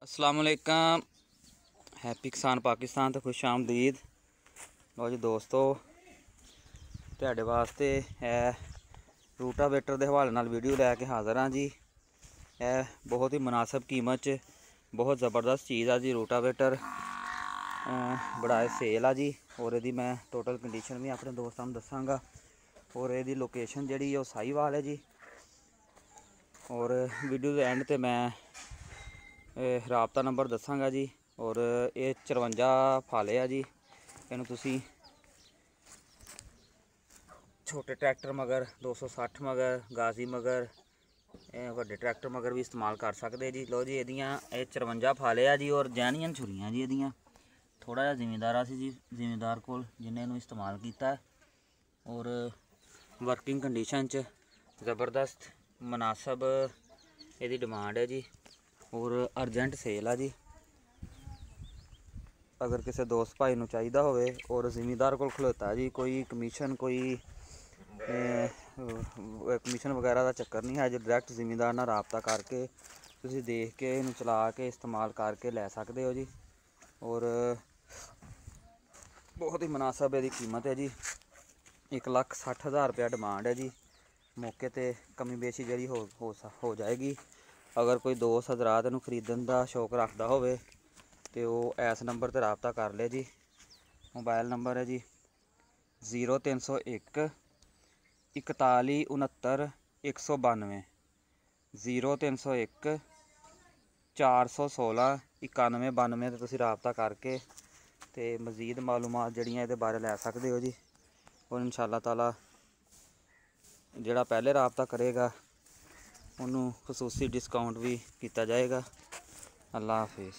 अस्सलाम वालेकुम। हैप्पी किसान पाकिस्तान तो खुश आमदीद। लो जी दोस्तों, तुहाडे वास्ते रूटावेटर के हवाले नाल वीडियो लैके हाज़र हाँ जी। बहुत ही मुनासिब कीमत च बहुत ज़बरदस्त चीज़ आ जी। रूटावेटर बड़ा सेल आ जी। और यदी मैं टोटल कंडीशन भी अपने दोस्तों को दसांगा। और यदी लोकेशन जी साहीवाल है जी। और वीडियो के एंड ते मैं राबता नंबर दसांगा जी। और ये 54 फाले आ जी। इनू तुसी छोटे ट्रैक्टर मगर 260 मगर गाजी मगर वड्डे ट्रैक्टर मगर भी इस्तेमाल कर सकते जी। लो जी एदियां 54 फाले आ जी। और जैनियन छुरियां जी एदियां। थोड़ा जिहा जिमीदार सी जी, जिमीदार कोल जिन्हें इनू इस्तेमाल किया है। और वर्किंग कंडीशन च ज़बरदस्त मुनासब यदी डिमांड है जी। और अर्जेंट सेल आ जी। अगर किसी दोस्त भाई नूं चाहिदा होवे और जिमीदार कोल खलोता जी, कोई कमीशन कमीशन वगैरह का चक्कर नहीं है जी। डायरैक्ट जिमीदार नाल राबता करके तुसीं देख के इनू चला के इस्तेमाल करके लै सकते हो जी। और बहुत ही मुनासिब इहदी कीमत है जी। 1,60,000 रुपया डिमांड है जी। मौके ते कमी बेशी जी हो जाएगी। अगर कोई दोस्त हजरात इनू खरीदण का शौक रखता होवे तो वो इस नंबर पर राबता कर ले जी। मोबाइल नंबर है जी 0301 41 69 192 0301 416 91 92 ते तुसीं राबता करके ते मज़ीद मालूमात जड़ियां इहदे बारे लै सकते हो जी। और इंशाअल्लाह ताला जिहड़ा पहले राबता करेगा उन्होंने खसूसी डिस्काउंट भी किया जाएगा। अल्लाह हाफिज़।